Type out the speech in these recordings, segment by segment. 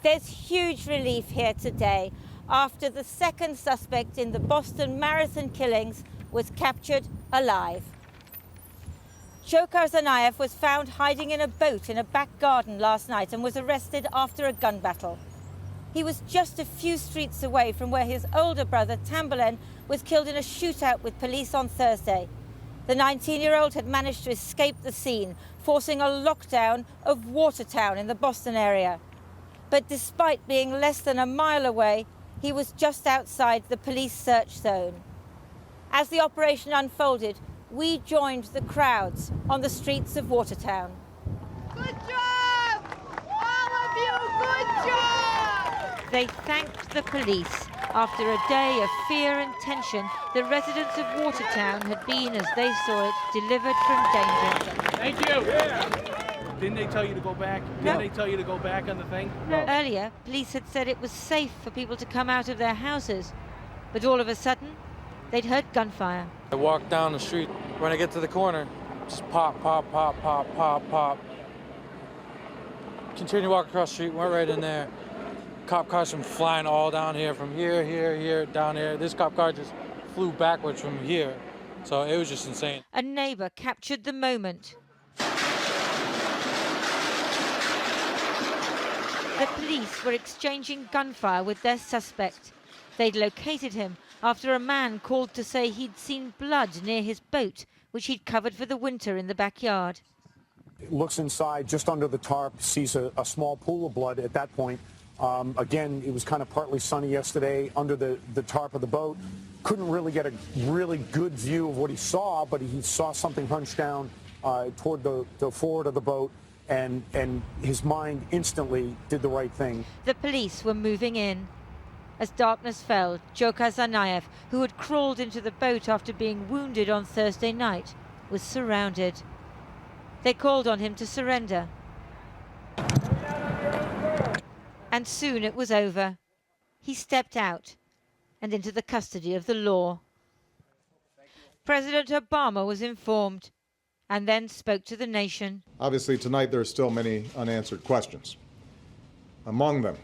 There's huge relief here today after the second suspect in the Boston Marathon killings was captured alive. Dzhokhar Tsarnaev was found hiding in a boat in a back garden last night and was arrested after a gun battle. He was just a few streets away from where his older brother, Tamberlen, was killed in a shootout with police on Thursday. The 19-year-old had managed to escape the scene, forcing a lockdown of Watertown in the Boston area. But despite being less than a mile away, he was just outside the police search zone. As the operation unfolded, we joined the crowds on the streets of Watertown. Good job! All of you, good job! They thanked the police. After a day of fear and tension, the residents of Watertown had been, as they saw it, delivered from danger. Thank you. Yeah. Didn't they tell you to go back? Didn't they tell you to go back on the thing? No. Earlier, police had said it was safe for people to come out of their houses. But all of a sudden, they'd heard gunfire. I walked down the street. When I get to the corner, just pop, pop, pop, pop, pop, pop. Continue to walk across the street, went right in there. Cop cars from flying all down here, from here, here, here, down here. This cop car just flew backwards from here. So it was just insane. A neighbor captured the moment. The police were exchanging gunfire with their suspect. They'd located him after a man called to say he'd seen blood near his boat, which he'd covered for the winter in the backyard. Looks inside, just under the tarp, sees a small pool of blood at that point. Again, it was kind of partly sunny yesterday under the tarp of the boat. Couldn't really get a really good view of what he saw, but he saw something hunched down toward the forward of the boat, and his mind instantly did the right thing. The police were moving in. As darkness fell, Dzhokhar Tsarnaev, who had crawled into the boat after being wounded on Thursday night, was surrounded. They called on him to surrender. And soon it was over. He stepped out and into the custody of the law. President Obama was informed and then spoke to the nation. Obviously, tonight there are still many unanswered questions. Among them,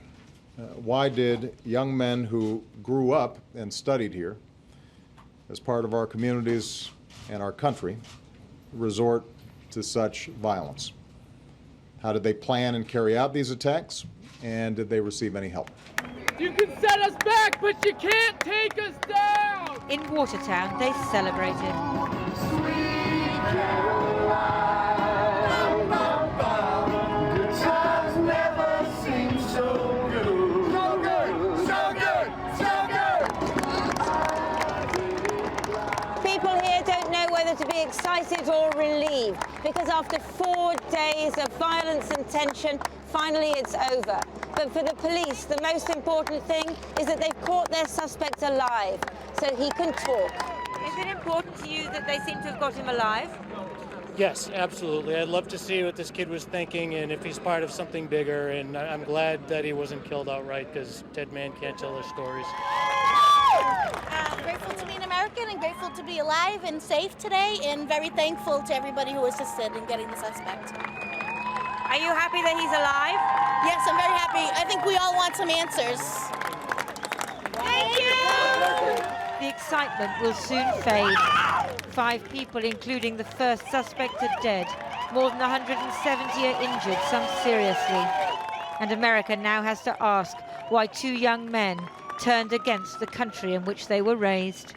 why did young men who grew up and studied here as part of our communities and our country resort to such violence? How did they plan and carry out these attacks? And did they receive any help? You can set us back, but you can't take us down! In Watertown, they celebrated. People here don't know whether to be excited or relieved, because after 4 days of violence and tension, finally it's over. But for the police, the most important thing is that they've caught their suspect alive, so he can talk. Is it important to you that they seem to have got him alive? Yes, absolutely. I'd love to see what this kid was thinking and if he's part of something bigger, and I'm glad that he wasn't killed outright, because dead man can't tell their stories. Grateful to be an American and grateful to be alive and safe today, and very thankful to everybody who assisted in getting the suspect. Are you happy that he's alive? Yes, I'm very happy. I think we all want some answers. Thank you! The excitement will soon fade. 5 people, including the first suspect, are dead. More than 170 are injured, some seriously. And America now has to ask why 2 young men turned against the country in which they were raised.